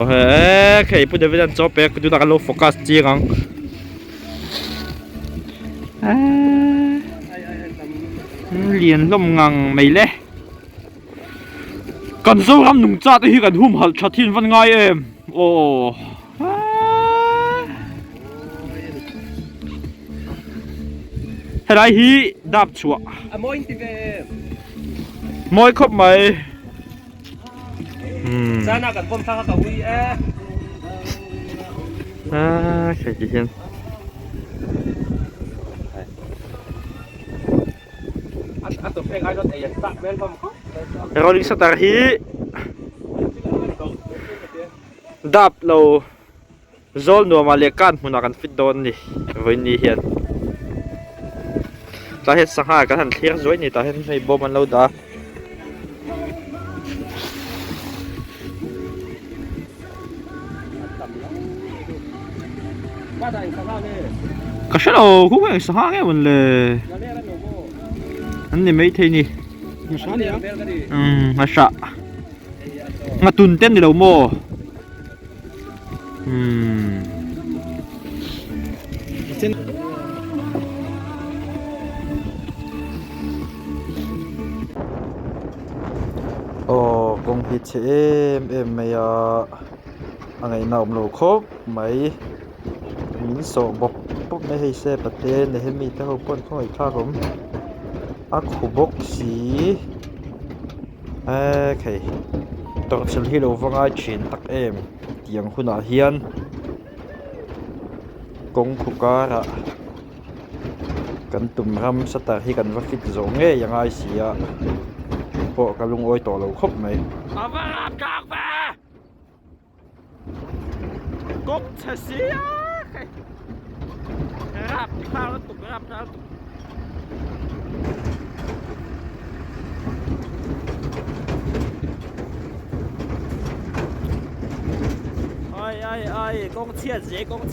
Khởi bây giờ cho bé cứ đặt low focus chi ngang liền lom ngang mày lẽ cần sâu lắm nung cha thì cần hum hal chặt thiên văn ngay em ồ hay là hi đạp chua môi khóc mày sana kan pom sa ka wi khởi chị hiền ato peng ai dot ay sa men pom ko rồi đi sát ta hi đạp lâu zol nua mà liệt can muốn ăn fit don đi với ni hiền ta hết sang hai cái thằng thiệt rồi ni ta hết hay bom ăn lâu đã ba dai sa ha ne cái số đầu cũng phải sang cái vấn đề ya le la no mo anh này mấy thế nhỉ sa ne ber ka di mà sợ ngã tuần tên đi đâu mò ồ công việc chị em mày anh ấy nào lâu khóc mấy những số bọc bốc mấy hay xe bát tên để hết mi tới hộp con không phải khác không ác khu bốc xí ok tôi sẽ đi đâu vang ai chuyện tắc em tiếng hun à hiền công khu cá ra cần tụm ram sát ta hi cần vắt fit giống nghe yang ai xí à bộ cả lung ôi tổ lâu khóc mày áp các bạn cốc thật xí rap thao tụm rap thao tụm ơi con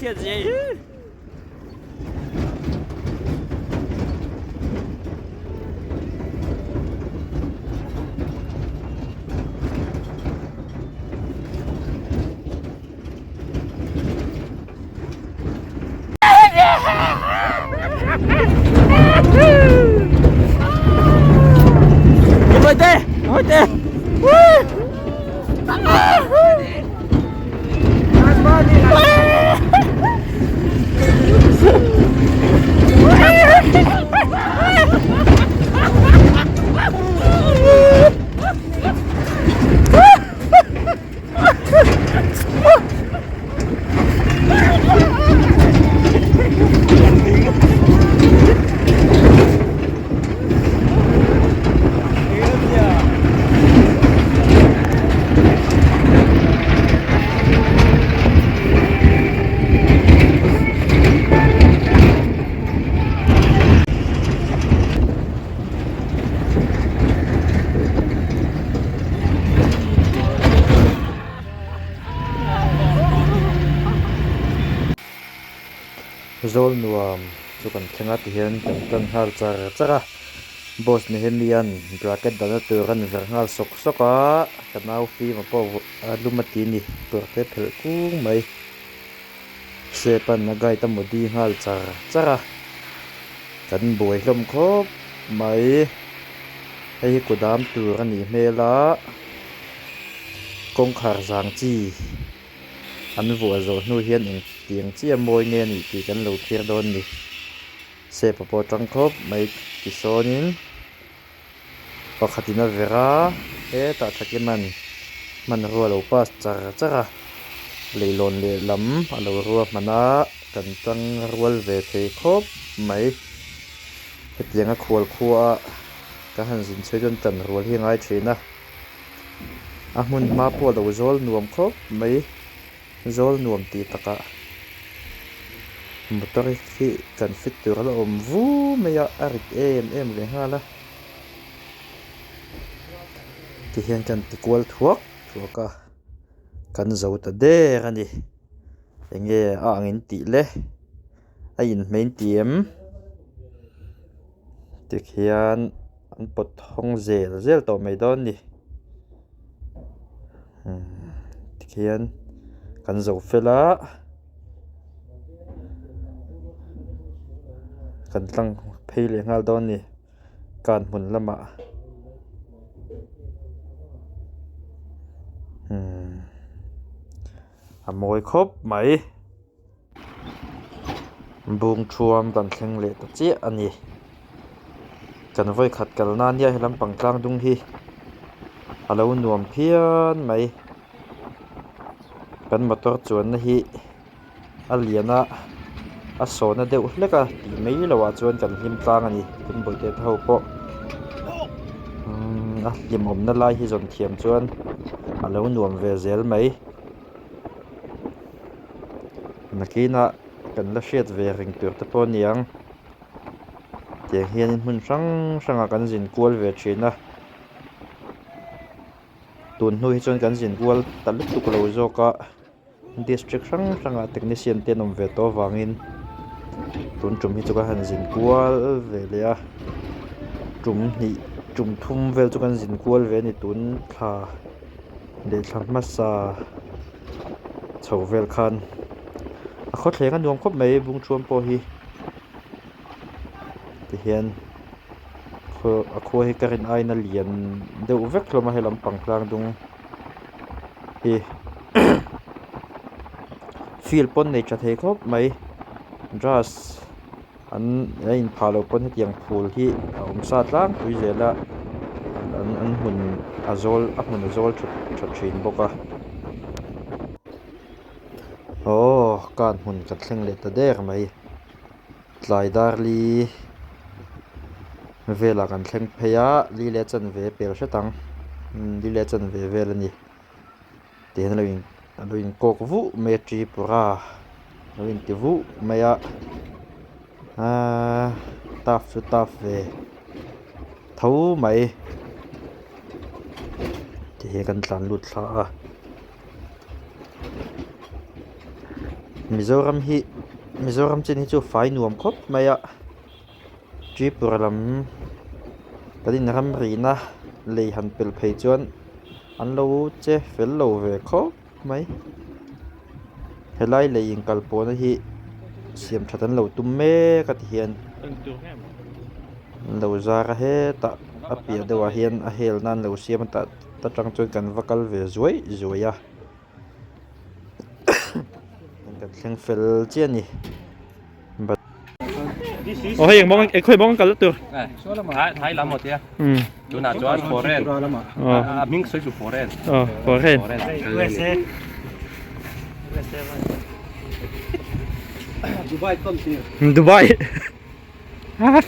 chia gì Ôi tê zol nuam chu kan thenga ti hian kan hal chara boss ni hemian bracket dana tur ran ver ngal soka kanau fi ma po lumati ni turte phel kung mai sepan na gai ta modi hal chara kan boi hlom khop mai hei kudam tur ani mela kong khar jang chi an vua zo nu hian in tiếng chia môi nghe ni ti kan lo thir don ni se papo tang khop mai ti sonin pakhatina vera e ta thakiman man ro lo pas chara leilon le lam alo ro mana kan tang rual ve the khop mai hetianga khwal khuwa ka han zin chhejon tan rual hi ngai thina a hmun ma po lo zol nuam khop mai zol nuam ti taka motor khi kan fit tur la om vu meya arit em le hala ti hian kan ti kwal thuaka kan zo ta de ani enge a angin ti le a in main tiem ti hian an pot hong zel to mai don ni ti hian kan zo fela kan tlang phei ngal dawn ni kan hmun lama a mawi khawp mai bung thuam kan thleng le ta chi ani kan voi khat kal na nia helam pangtlang dung hi alo nuam phian mai kan motor chuan na hi aliana a sona deuh hleka ti mai lawa chuan kan hlim tlang ani kun boi te tho po a hlim om na lai hi zon thiam chuan alo nuam ve zel mai nakina kan la hriat ve ring tur te pawh niang tiang hian in hmun hrang hranga kan zin kual ve thina tun hnu hi chuan kan zin kual taluk tuk lo zawka district hrang hranga technician te nom ve to wangin tun tum hi chu ka han zin kual ve le a tum thum vel chu kan zin kual ve ni tun thla le thla masa chho vel khan a khaw thleng a nuam khawp mai bung thuam pawh hi ti hian a khua hi karin aina lian deuh vek hlawm a he lampang tlang dung hi field pon nei tha thei khawp mai grass an in phalo pon hi tiang phul hi a awm sa tlang tui zela an hmun a zawl tha thin bawk a kan hmun kan thleng le ta der mai tlai dar li vela kan thleng pheia li le chan ve pel hretang li le chan ve vel ani ten lo in kok vu me tripura lo in ti vu maya taf chu taf ve tho mai ti kan tlan lut thla a Mizoram chen hi chu fai nuam khawp mai a tripura lam kadin ram rina lei han pel phei chuan an lo che fel lo ve khawp mai helai lei in kal pawna hi siam thatan lo tum me ka ti hian lo zara he ta apia dewa hian a hel nan lo siam ta tang chuan kan vakal ve zuai a kan thleng fel chiani hei mong ai khoi mong kal tur số là mà thái lắm một tia chỗ nào cho foren miếng sấy chủ foren foren USA Dubai con gì Dubai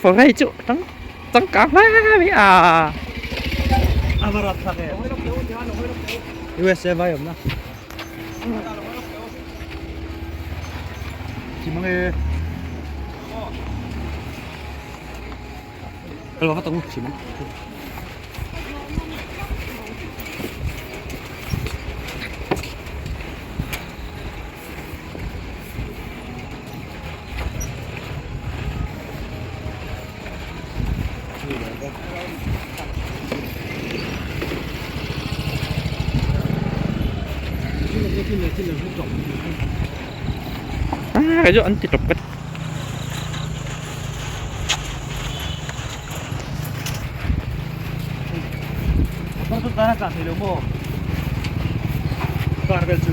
foren chu tang ka ma mi a Amarat thage USA vai na chỉ mong nghe Hello, phát tông chỉ mong cái chỗ anh tiếp tục cái con số ta cả thấy đúng không? Cả cái chữ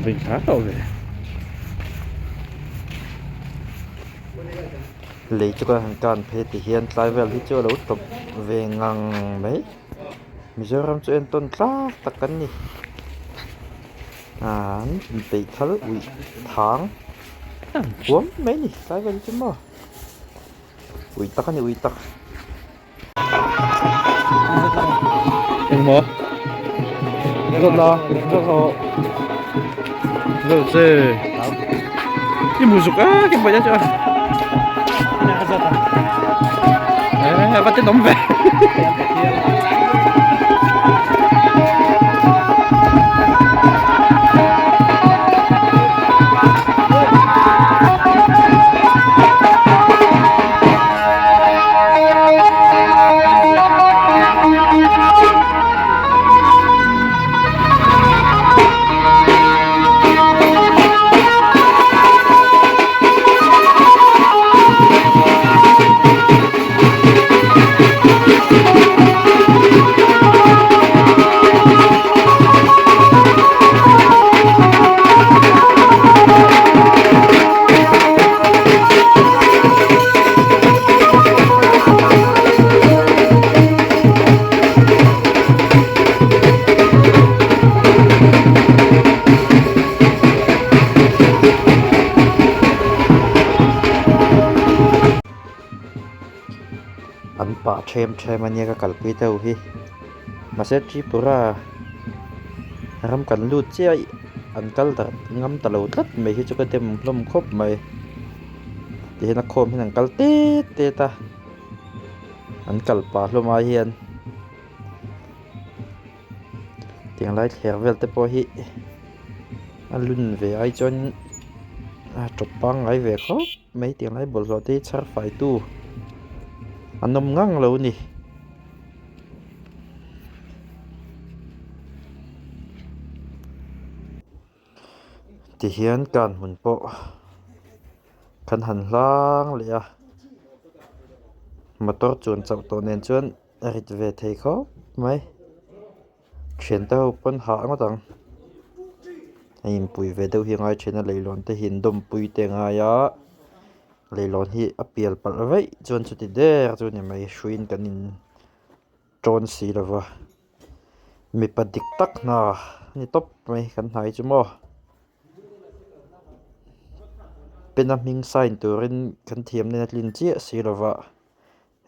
mình khá rồi lấy cho con can phê thì hiện tại về thì chưa lâu tập về ngang mấy Mizoram cho em tôn ta tất cả đi bị thở ủy tháng cuốn mấy nhỉ tại về chứ mà ủy tắc này ủy tắc em mò rất lo rất họ rồi chứ cái mùi rục á cái bầy cho bắt tên đóng về เชมอันนี้ก็กัลปีเท่าฮีมาเสร็จที่ปุระรำกันลูดเจ้าอันกัลตัดงำตะลุตัดไม่ฮิจุกเต็มลมคบไม่ที่นักโคมที่นังกัลเตเตตาอันกัลปาลมอาเฮียนเตียงไล่เขียวเวลเตปอฮีอันลุนเวไอจนจบปังไอเวเขาไม่เตียงไล่บอลสอดที่ชาร์ไฟตู้อันนมงั่งเรานี่ที่เฮียนการหุ่นโปคันหันล่างเลยอะมาตัวจวนจับตัวเน้นจวนริดเวทให้เขาไหมเขียนเต้าปนหามาตังให้ยินปุยเวเต้าเฮียงไอเชนเลยหลอนแต่หินดมปุยเตงอายะเลยหลอนที่อเปียลปัดไว้จวนสุดที่เดอร์จวนยังไม่ช่วยกันนินจนสีแล้ววะมีปดิกตักนะนี่ตบไหมกันหายจุ่มเป็นน้ำมิงไซน์ตัวเรนกันเทียมในนัดลินเจียสีละวะ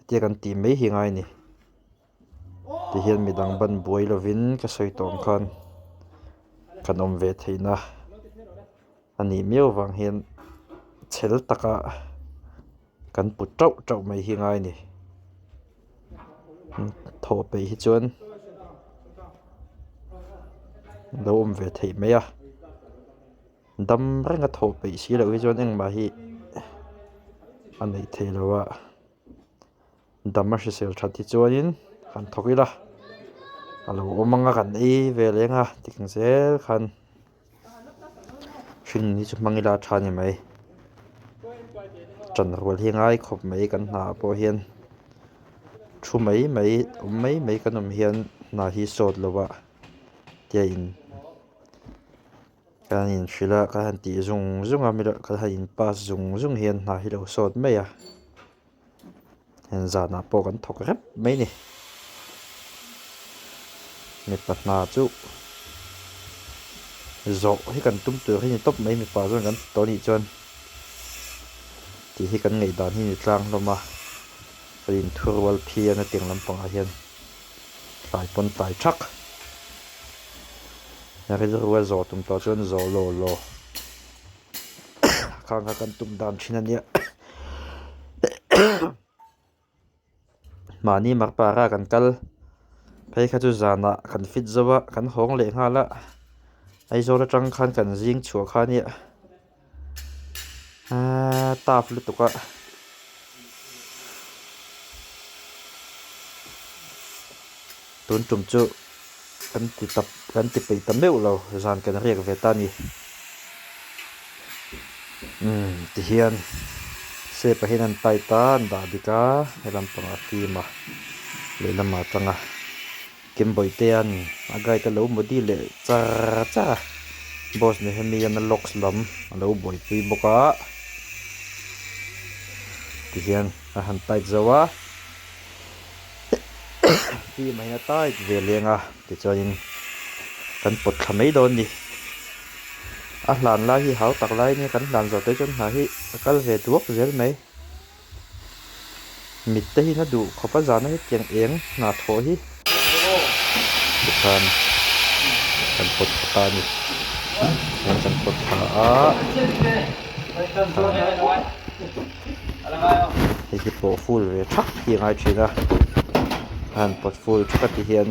เจียกันตีไม่หิงไงนี่ที่เห็นมีดังบันบวยละวินก็ใส่ตองกันอมเวทีนะอันนี้เมียววังเห็นเชลตะกะกันปุดเจ้าไม่หิงไงนี่โทรไปที่จวนเราอมเวทีไหมอะดำเร่งกระโถไปสิแล้วที่จวนเองมาฮีอันนี้เทแล้วว่าดำมาเสียชัดที่จวนยินขันทกิละเราอมังกันไอเวลยังอ่ะที่กันเสียขันชิงนี่จะมังอีลาชานี่ไหมจันทร์วันที่ง่ายขบไม่กันหนาพอเฮียนชูไม่กันนมเฮียนนาฮีโซดแล้วว่าเดียนการยินชิละการตีจงอามิละการยินป้าจงเฮียนนาฮิโลสดไม่อะเห็นจานาโปกันถกรับไม่นี่มีปัญหาจุโจให้กันตุ้มตัวให้ยินตบไม่มีป้าจนกันตอนนี้จนที่ให้กันไงดานที่นี่กลางลงมายินทัวร์วัลเพียนเตียงลำปางเฮียนสายปนสายชักอยากให้รู้ว่าโจตุ้มตัวจนโจโลข้างกันตุ้มดานชินันเนี่ยมานี่มักปารากันกัลไปข้าจุจานะกันฟิตจัวกันห้องเลี้ยงฮาละไอโจละจังคันกันยิงชัวข้าเนี่ยตาฟลุตุกะตุนจุ่มจุกันติดไปตำเบลเราจานกันเรียกเวตานี่ที่เฮียนเสพให้นันไตตานดาดิกาให้ลำปังอาทีมาเลยลำมาจังอะเก็บบ่อยเตียนอากาศตะลุมบดีเลยจ้าบอสเนี่ยมีอันล็อกสลัมอันเราบ่อยปีบกะที่เฮียนอาหารไตจัวที่ไม่น่าตายเวลียงอะที่จะยิงกันปวดขมิ้นโดนดิหลานลาฮีเขาตักไล่เนี่ยกันหลานจอดได้จนหาฮีก็เวทวกเยอะไหมมิดเตฮีน่าดูขอบพระจานให้เกียงเอียงหน้าโถฮีบุคคลกันปวดตานี่กันปวดขาที่ปวดฟูลเลยชักยังไงชีนะกันปวดฟูลชักที่เห็น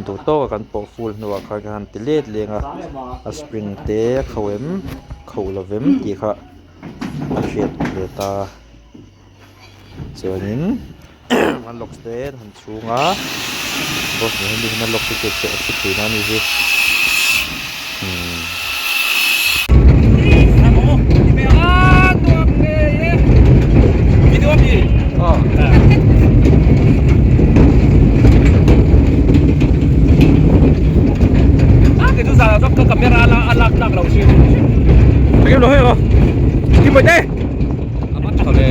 ดูโต้กันปอฟูลนัวกันติเลดเลียงอ่ะสปริงเตะเขาละเวมที่ค่ะเชียดเลตาเจ้านินมันล็อกสเตนหันชูงะบอสเนี่ยนี่มันล็อกสเตนเจ้าสุดที่นั่นนี่สิkamera alat lang sih. Lagi loh ya, gimana deh? Amat kali.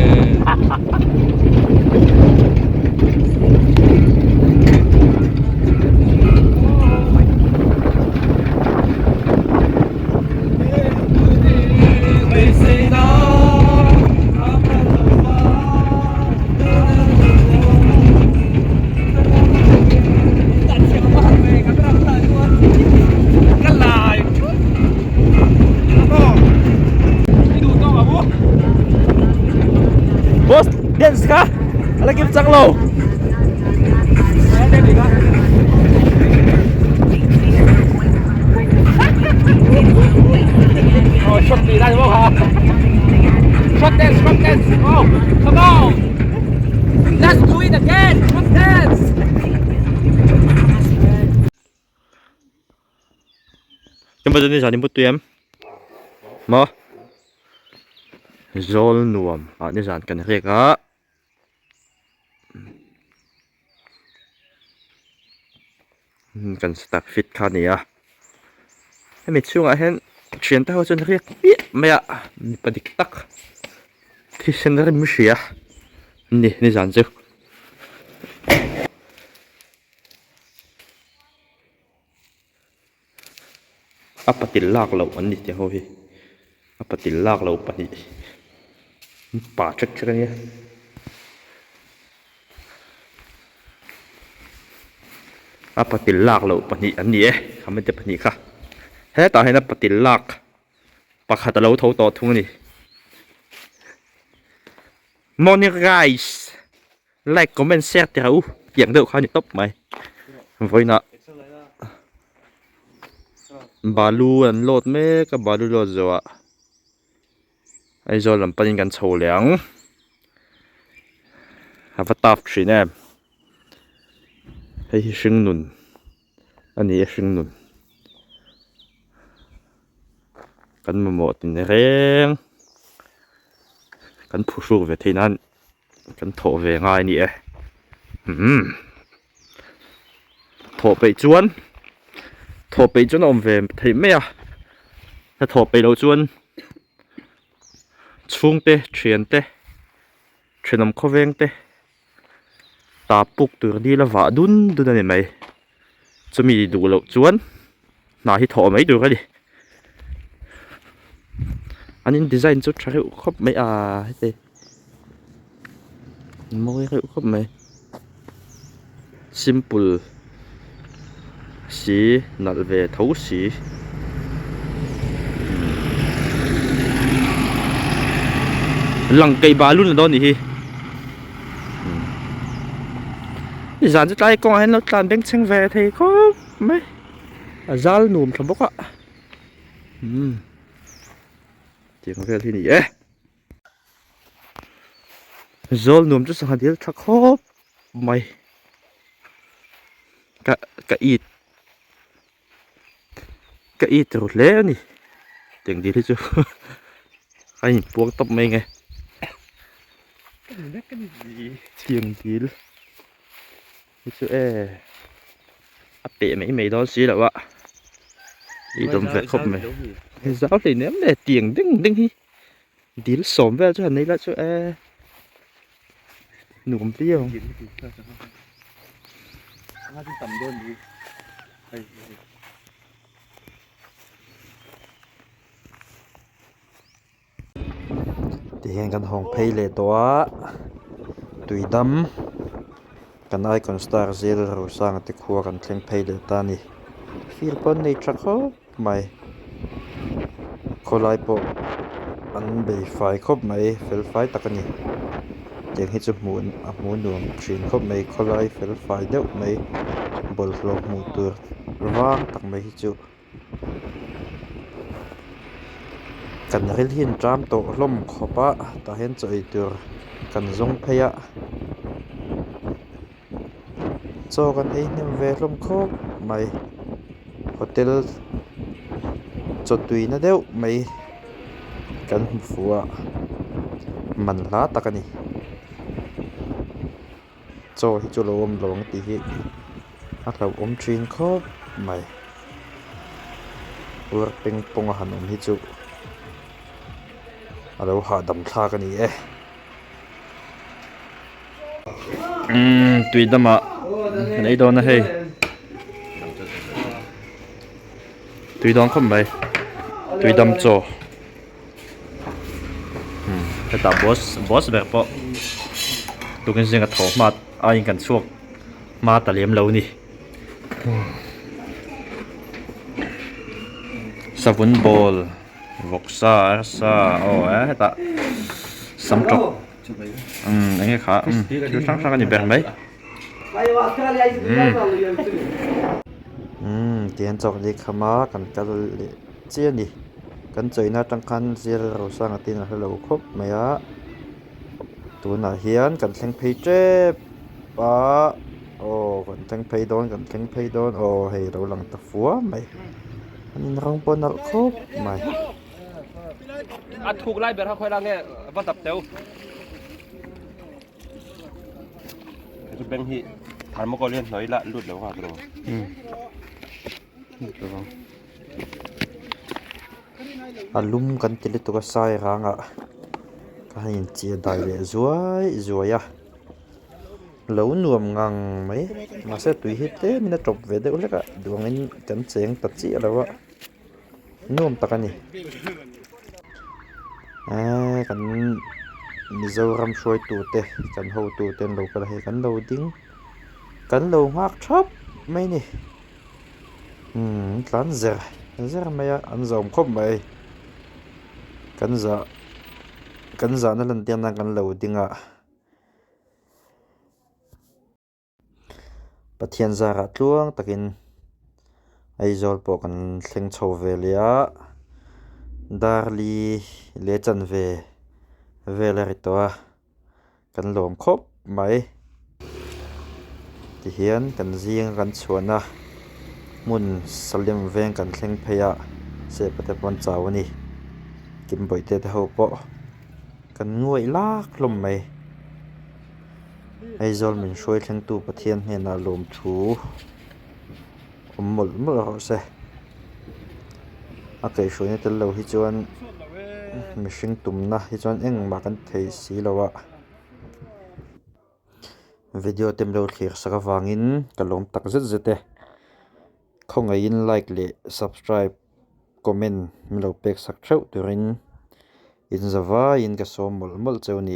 ta kiếm chắc lâu shot đi ra đúng không hả? Shot dance, oh, come on, let's do it again, shot dance. Chúng bây giờ đi một tuyến mà rồi nuông đi dàn cần hết cả cần start fit khá nè em biết chung hẹn chuyển tao chân riết biết mẹ bắt đi tắc thì sen ra mới xia nè dàn chứ apa tilak lo ani ti ho hi apa tilak lo pani pa chak chak ni apa tilak lo pani ani e khamen te pani kha he ta hena patilak pakhat lo tho to thung ni morning guys like comment share ti hau yang được khá ni top mày với nọ balu an lot me ka balu lot zo a ai zo lam panin kan chho liang have a tough tree em hei hi hring nun ani hring nun kan mo tin reng kan phu su ve theinan kan tho ve ngai ni e tho pe chuan om ve thei me a ta tho pe lo chuan chung te thian te thinom khoveng te ta puk tur di la wa dun ani mai chumi du lo chuan na hi tho mai du ka di anh design chút trái hữu khóc mấy à thế môi hữu khóc mấy simple xí nặt về thấu xí lằng cây bà luôn là đó nhỉ dàn cho tay con anh nó làm bánh xanh về thì có mấy dal nùm thầm bốc ạ chỉ có cái gì nhỉ rồi nôm chút sang điếu thắc hốp mày cả ít rồi lẽ nè tiếng đi thế chứ anh buông tóc mày nghe tiếng đi thế chứ áp bệ mấy đó xí là vậy đi tôm vẹt khóc mày giáo thì ném để tiếng đinh hi tí nó xổm về cho hắn ấy là cho nụm tiêu thì hiện căn hồng pay lệ toa tùy đâm căn ai còn star zero rồi sang thì khua căn khen pay lệ ta nè Philippines này chắc khó mày khô lại bộ anh bị phải khóc mày phải tắc anh chẳng hết chụp muốn đường chuyển khóc mày khô lại phải đeo mày bol lộc mù tur vang tắc mày hết chụp cần hết hiền tram tổ lom khóc á ta hiện chơi tur cần giống pay á cho cần ấy nem về lom khóc mày hotel cho tùy nó đeo mày cần phù mình lá ta cái này cho lo ôm tí hoặc là ôm chuyên khớp mày vừa ping pong hẳn ôm hít chú ở đâu họ đầm tha cái này tùy đâm ạ cái này đó nó hay tùy đón không mày tùy đâm cho cái ta boss về po tụi cái gì cái thổ mà ai cần suộc mà ta liếm lâu nè sabun bol voksa arsa ta sắm trọc anh nghe khá chú sáng sáng cái gì bèn mấy tiền chọc đi khama cần cái chia đi cần chơi na tăng khăn chia rồi sang tin là hello khóc mày á tụi nào hiền cần thanh phi chế ba cần thanh phi đón hay đâu lần tập phúa mày anh không bọn nào khóc mày ăn thuộc lại biệt khơi đang nghe văn tập tiêu cái bên hi thằng mà có liên nói lại lụt đâu hả rồi alum kan tili tu ka sai ranga ka hin chia dai le zuai ya lo nuam ngang mai ma se tui hi te mina top ve de ule ka duangin kan cheng ta chi alawa nuam takani kan mizoram shoi tu te kan ho tu ten lo ka he kan lo ding kan lo hak thap mai ni tlan zer mai an zom khop mai kan za na lan tiam na kan lo dinga pathian zara tluang takin aizol po kan thleng chho ve lia darli le chan ve la ri to kan lom khop mai ti hian kan ziang kan chuana mun salim veng kan thleng pheya se pate pon chawani kim boite te ho po kan nguai lak hlom mai aizol min shroi thleng tu pathian hne na lom thu mol ro se a kai shroi tel lo hi chuan mihring tumna hi chuan engma kan thei si lowa video tem lo thlir saka wangin kalom tak zete khongai in like le subscribe comment milo pek sak theu turin in zawa in ka som mol cheu ni